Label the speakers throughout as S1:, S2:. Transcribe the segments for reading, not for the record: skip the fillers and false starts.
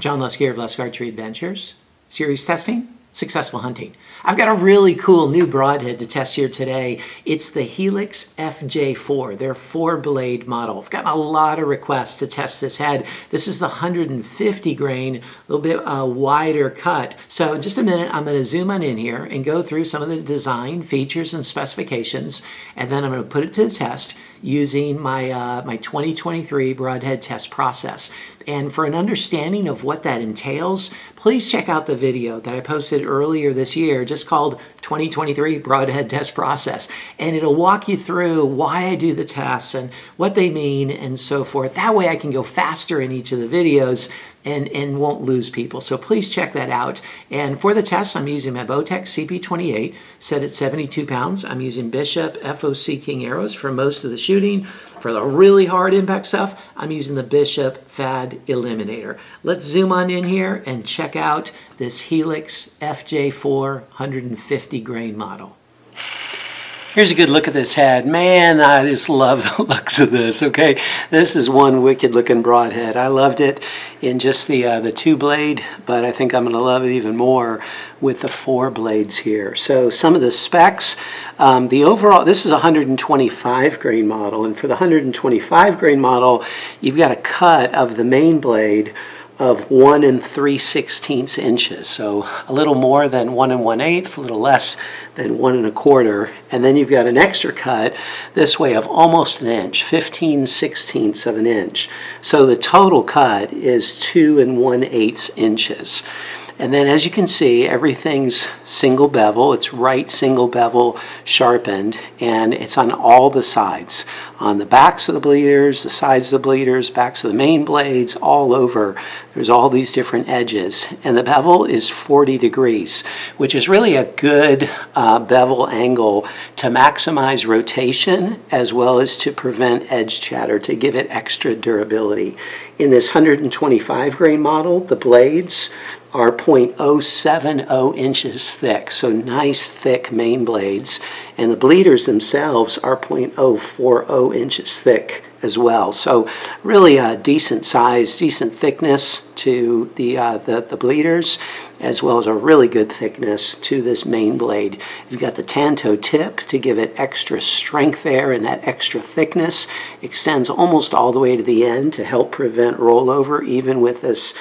S1: John Lusk of Lusk Archery Adventures. Series testing, successful hunting. I've got a really cool new broadhead to test here today. It's the HELIX FJ4, their 4-blade model. I've gotten a lot of requests to test this head. This is the 150 grain, a little bit wider cut. So in just a minute, I'm going to zoom on in here and go through some of the design features and specifications, and then I'm going to put it to the test using my, my 2023 broadhead test process. And for an understanding of what that entails, please check out the video that I posted earlier this year just called 2023 Broadhead Test Process. And it'll walk you through why I do the tests and what they mean and so forth. That way I can go faster in each of the videos and won't lose people. So please check that out. And for the test, I'm using my Bowtech CP28, set at 72 pounds. I'm using Bishop FOC King arrows for most of the shooting. For the really hard impact stuff, I'm using the Bishop Fad Eliminator. Let's zoom on in here and check out this HELIX FJ4 150 grain model. Here's a good look at this head. Man, I just love the looks of this, okay? This is one wicked looking broadhead. I loved it in just the 2-blade, but I think I'm gonna love it even more with the 4 blades here. So some of the specs, the overall, this is a 125 grain model, and for the 125 grain model, you've got a cut of the main blade of 1 3/16 inches, so a little more than 1 1/8, a little less than 1 1/4, and then you've got an extra cut this way of almost an inch, 15/16 of an inch. So the total cut is 2 1/8 inches. And then as you can see, everything's single bevel. It's right single bevel sharpened, and it's on all the sides. On the backs of the bleeders, the sides of the bleeders, backs of the main blades, all over. There's all these different edges. And the bevel is 40 degrees, which is really a good bevel angle to maximize rotation as well as to prevent edge chatter, to give it extra durability. In this 125 grain model, the blades are 0.070 inches thick, so nice thick main blades, and the bleeders themselves are 0.040 inches thick as well. So really a decent size, decent thickness to the bleeders, as well as a really good thickness to this main blade. You've got the tanto tip to give it extra strength there, and that extra thickness extends almost all the way to the end to help prevent rollover, even with this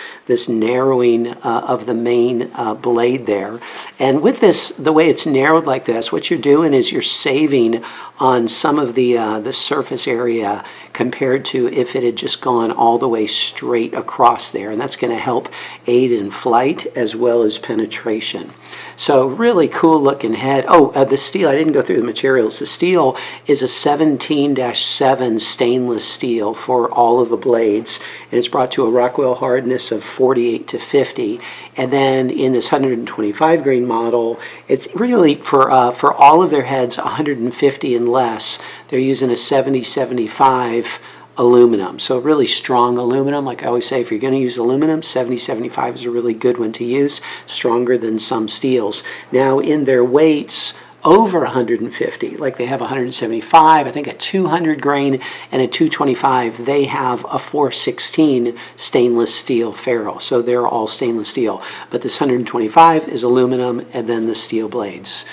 S1: narrowing of the main blade there. And with this, the way it's narrowed like this, what you're doing is you're saving on some of the surface area compared to if it had just gone all the way straight across there, and that's going to help aid in flight as well as penetration. So really cool looking head. Oh, the steel, I didn't go through the materials. The steel is a 17-7 stainless steel for all of the blades, and it's brought to a Rockwell hardness of 48 to 50. And then in this 125 grain model, it's really for all of their heads 150 and less, they're using a 70-75 aluminum. So really strong aluminum. Like I always say, if you're going to use aluminum, 70-75 is a really good one to use, stronger than some steels. Now in their weights over 150, like they have 175, I think a 200 grain and a 225, they have a 416 stainless steel ferrule. So they're all stainless steel. But this 125 is aluminum, and then the steel blades.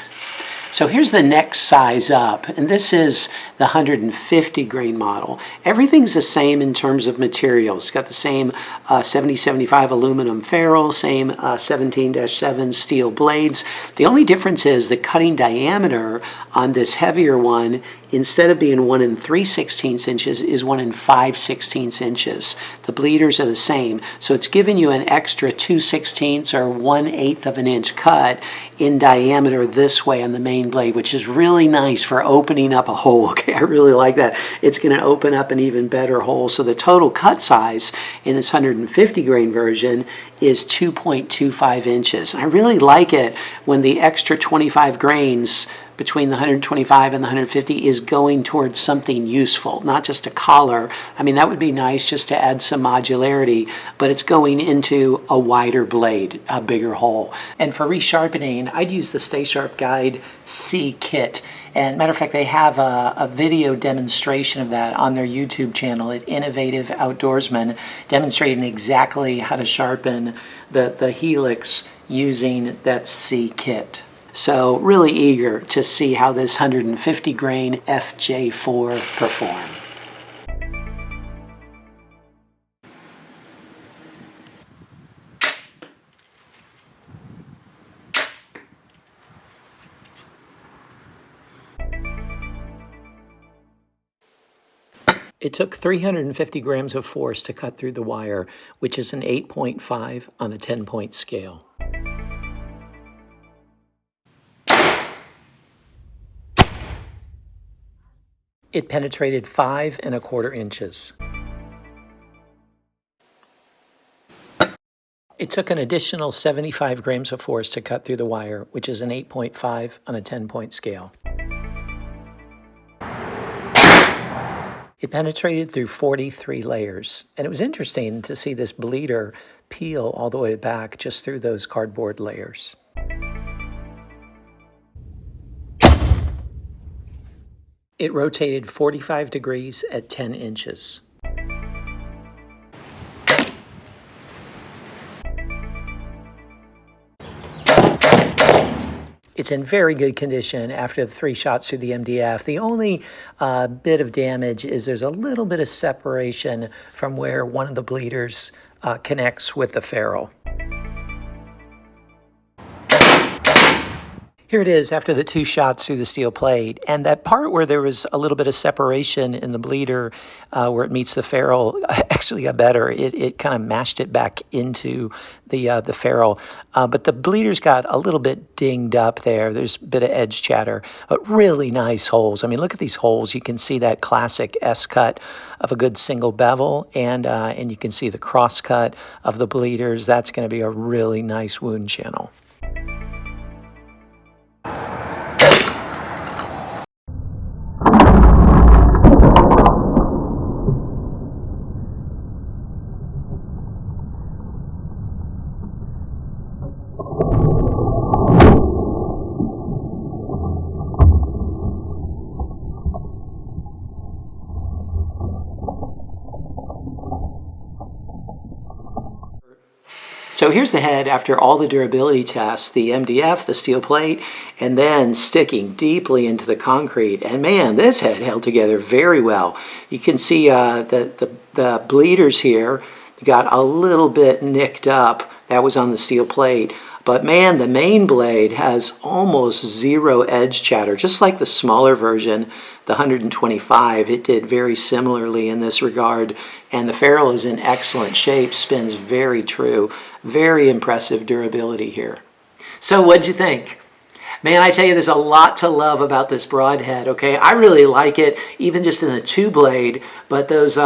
S1: So here's the next size up, and this is the 150 grain model. Everything's the same in terms of materials. It's got the same 70-75 aluminum ferrule, same 17-7 steel blades. The only difference is the cutting diameter on this heavier one, instead of being 1 3/16 inches, is 1 5/16 inches. The bleeders are the same, so it's giving you an extra 2/16 or 1/8 of an inch cut in diameter this way on the main blade, which is really nice for opening up a hole. Okay, I really like that. It's going to open up an even better hole. So the total cut size in this 150 grain version is 2.25 inches. I really like it when the extra 25 grains between the 125 and the 150 is going towards something useful, not just a collar. I mean, that would be nice just to add some modularity, but it's going into a wider blade, a bigger hole. And for resharpening, I'd use the Stay Sharp Guide C kit. And matter of fact, they have a video demonstration of that on their YouTube channel at Innovative Outdoorsman, demonstrating exactly how to sharpen the Helix using that C kit. So really eager to see how this 150 grain FJ4 perform. It took 350 grams of force to cut through the wire, which is an 8.5 on a 10-point scale. It penetrated 5 1/4 inches. It took an additional 75 grams of force to cut through the wire, which is an 8.5 on a 10-point scale. It penetrated through 43 layers, and it was interesting to see this bleeder peel all the way back just through those cardboard layers. It rotated 45 degrees at 10 inches. It's in very good condition after the 3 shots through the MDF. The only bit of damage is there's a little bit of separation from where one of the bleeders connects with the ferrule. Here it is after the 2 shots through the steel plate, and that part where there was a little bit of separation in the bleeder where it meets the ferrule actually got better. It kind of mashed it back into the ferrule, but the bleeders got a little bit dinged up there. There's a bit of edge chatter, but really nice holes. I mean, look at these holes. You can see that classic S cut of a good single bevel, and you can see the cross cut of the bleeders. That's going to be a really nice wound channel. So here's the head after all the durability tests, the MDF, the steel plate, and then sticking deeply into the concrete. And man, this head held together very well. You can see the bleeders here got a little bit nicked up. That was on the steel plate. But man, the main blade has almost zero edge chatter, just like the smaller version, the 125. It did very similarly in this regard, and the ferrule is in excellent shape, spins very true. Very impressive durability here. So what'd you think? Man, I tell you, there's a lot to love about this Broadhead, okay? I really like it, even just in the 2-blade, but those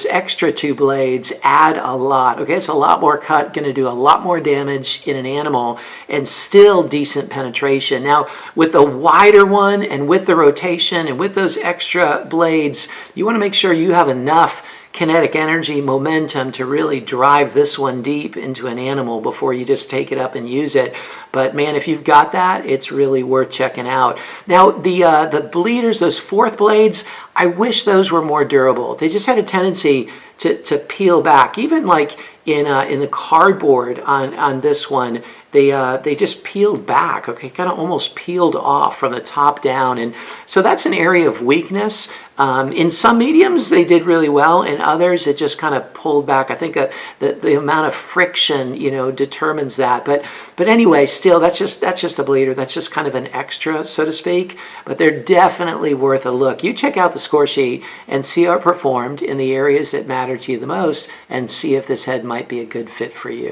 S1: extra 2 blades add a lot, okay? It's a lot more cut, gonna do a lot more damage in an animal, and still decent penetration. Now, with the wider one, and with the rotation, and with those extra blades, you wanna make sure you have enough kinetic energy, momentum to really drive this one deep into an animal before you just take it up and use it. But man, if you've got that, it's really worth checking out. Now, the bleeders, those 4th blades, I wish those were more durable. They just had a tendency to peel back. Even like in the cardboard on this one, they just peeled back, okay, kind of almost peeled off from the top down. And so that's an area of weakness. In some mediums, they did really well. In others, it just kind of pulled back. I think the amount of friction, you know, determines that. But anyway, still, that's just a bleeder. That's just kind of an extra, so to speak. But they're definitely worth a look. You check out the score sheet and see how it performed in the areas that matter to you the most, and see if this head might be a good fit for you.